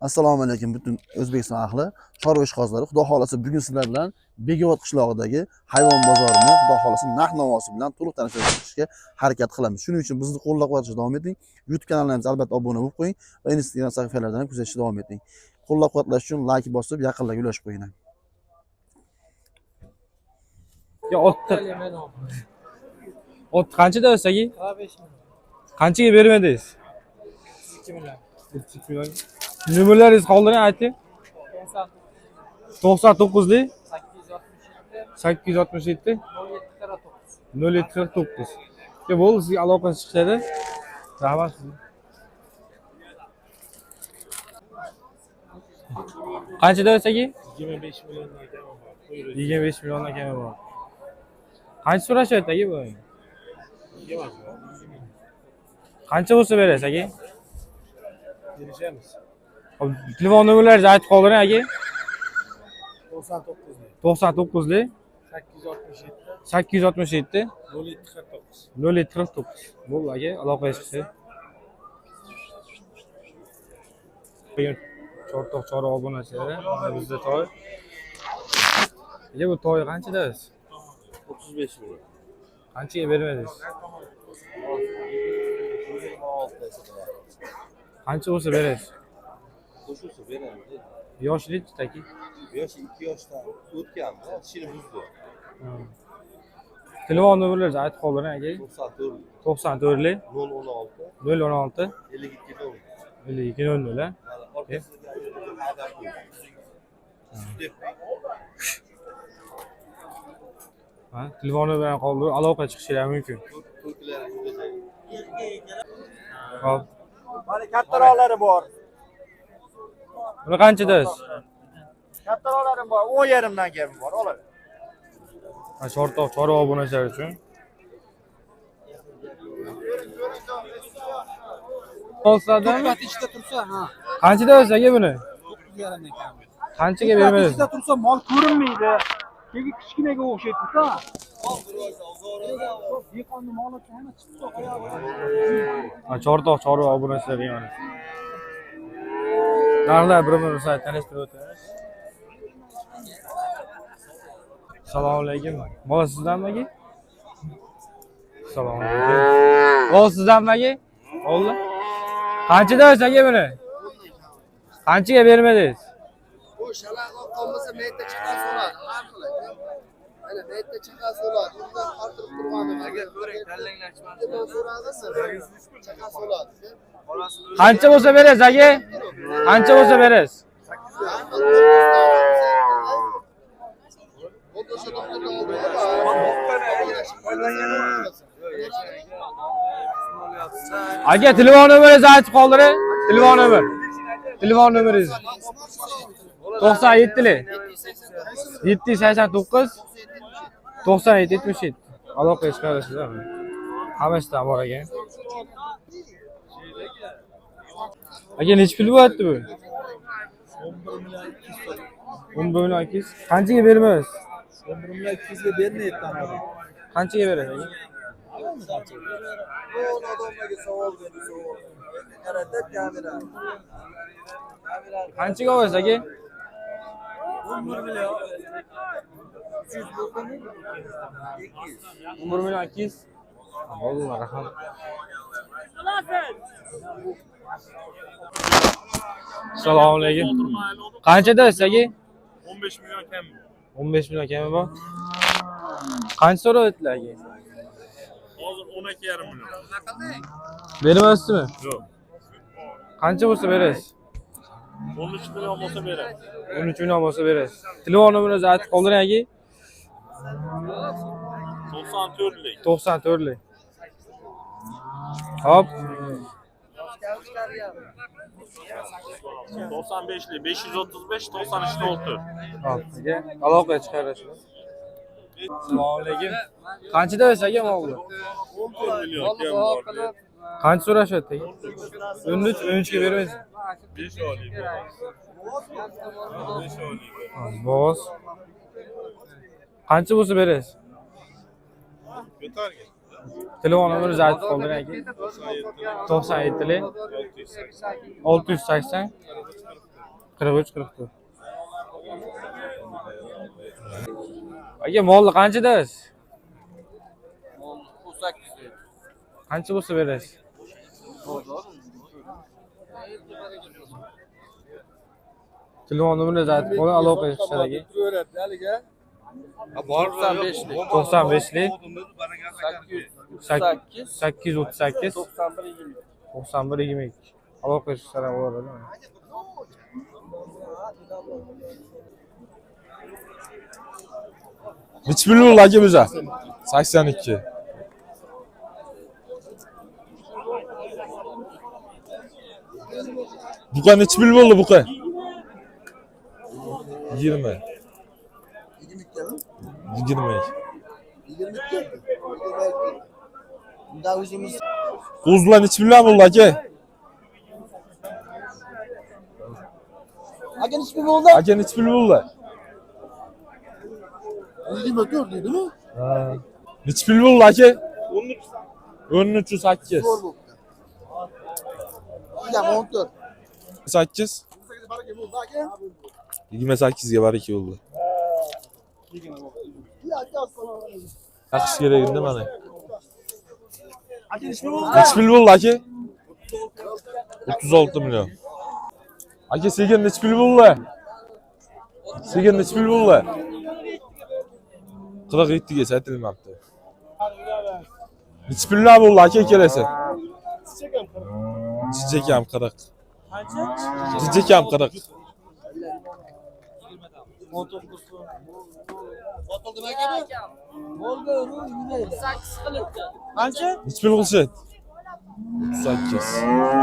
Assalomu alaykum butun O'zbekiston ahli, chorva ishqozlari. Xudo xolasa bugun sizlar bilan Bekobod qishlog'idagi hayvon bozorini xudo xolasa narx-navosi bilan to'liq tanishtirishga harakat qilamiz. Shuning uchun bizni qo'llab-quvvatlashda davom eting. YouTube kanalimizga albatta obuna bo'lib qo'ying va Instagram sahifalardan ham kuzatishda davom eting. Qo'llab-quvvatlash uchun like bosib, yaqinlarga ulashib qo'ying. Ya ot qanchada o'sagi? 5 million. Qanchaga bermadingiz? 2 million. 2 million. Numeralarınızı qoldiring ayting. 99lik 867 0749. Ya bo'ldi, sizga aloqa chiqadi. Rahmat sizga. Qanchada o'sagi? 25 milliondan kami bor. 25 milliondan kami bor. Qancha so'rashyapti aka bu? Qancha bo'lsa berasiz aka? Kelishamiz. Telefon nomerlaringizni aytib qoldiring aka. 99lik 99lik 867 867 0749. 0749. Bo'ldi aka, aloqaga chiqing. Bugun Chortoq chorva obunachilari, mana bizda to'y. Aka bu to'y qanchadasiz? 35 million. Qanchaga bermadingiz? Qancha bo'lsa berasiz? Qo'shilsa beramiz. Yoshlik taki. Yoshi 2 yoshdan o'tganmi? Tishini buzdi. Telefon nomerlaringizni aytib qoldiring aka. 94 94lik 016 016 52 0. 52 00. Ha, telefoni bilan qoldirib aloqa chiqishingiz mumkin. Hop. Mana kattaroqlari bor. Buni qanchadasiz? Kattaroqlarim bor. 10,5 dan kami bor. Oladi. Ha, Chortoq chorva obunachilari uchun. Olsadimi? Ichida tursa, ha. Qanchadasiz aka buni? 9,5 dan kami. Qanchaga bermadingiz? Ichida tursa mol ko'rinmaydi. Keyin kichkinaga o'xshaydi-da. Dehqonni moli hamma chiqib qo'yadi. Ha, Chortoq chorva obunachilari yana. Narxlar bir-birini bilan tanishtirib o'tamiz. Assalomu alaykum. Bola sizdanmi aka? Assalomu alaykum. Bola sizdanmi aka? Oldi. Qanchada aka buni? Qanchaga bermadingiz? Bu shalaqa qolmasa mayda chaqasi bo'ladi. Har xil. Mana mayda chaqasi bo'ladi. Bundan orttirib turgani. Agar ko'ring, tanlanglashmadi. Bundan so'radingiz. Chaqasi bo'ladi. Qancha bo'lsa berasiz aka? Qancha bo'lsa berasiz? Aka telefon nomeringizni aytib qoldiring. Telefon nomer. Telefon nomeringiz. 97lik 789 97 77. Aloqaga chiqarsizlar. Hammasidan bor ekan. Aka necha pul bo'lyapti bu? 11 million 200. Qanchaga bermaysiz? 11 million 200 ga bermayapti ana. Qanchaga berasiz aka? Bu odamlarga savol berdi, savol. Qaratib kamera. Qanchaga olasiz aka? 11 million 300 bo'ldi. 11 million 200. Bo'ldi, rahmat. Assalomu alaykum. Qanchadasiz aka? 15 million kam. 15 million kami bor. Qancha so'rayaptilar aka? Hozir 12,5 million. Bermaysizmi? Yo'q. Qancha bo'lsa berasiz? 13 million bo'lsa beramiz. 13 million bo'lsa berasiz. Telefon nomeringizni aytib qoldiring aka. 94lik 94lik. Hop. 95lik 535 93 04. Hop, aka. Aloqaga chiqarasiz. Assalomu alaykum. Qanchadasiz aka molni? 11 million kam bor. Qancha so'rashyapti aka? 13 ga bermaysiz. 5 oylik. 5 oylik. Boz. Qancha bo'lsa berasiz? Ko'targin. Telefon nomeringizni aytib qoldiring aka. 97lik 680 43-44. Aka molni qancha deysiz? 18. Qancha bo'lsa berasiz? Telefon nomerini zaten ona aloqa qilishlar aka. 95lik 838 9122 aloqa qilishlar bo'ladi. Nechi pul bo'ldi aka biza? 82. Buqa nechi pul bo'ldi buqa? 20. 20. Bunda o'zimiz Qo'zlar nechi pul bo'ldi aka? aka nechi pul bo'ldi? Aka nechi pul bo'ldi? 24 deydimi? Ha. Nechi pul bo'ldi aka? 1308. Zo'r bo'pti. Ya 14. 8. 28 ga baraka bo'ldi. Yaxshi kerak edi mana. Nechi pul bo'ldi aka? 36 million. Aka sekin nechi pul bo'ldi? Sekin nechi pul bo'ldi? 47 ga sotilmabdi. Nechi pullar bo'ldi aka kelasi? Jijjakam 40. Qancha? Jijjakam 40. 19. Otildi aka? Bo'ldi, 8 qilibdi. Qancha? Nechi pul qilishadi? 38.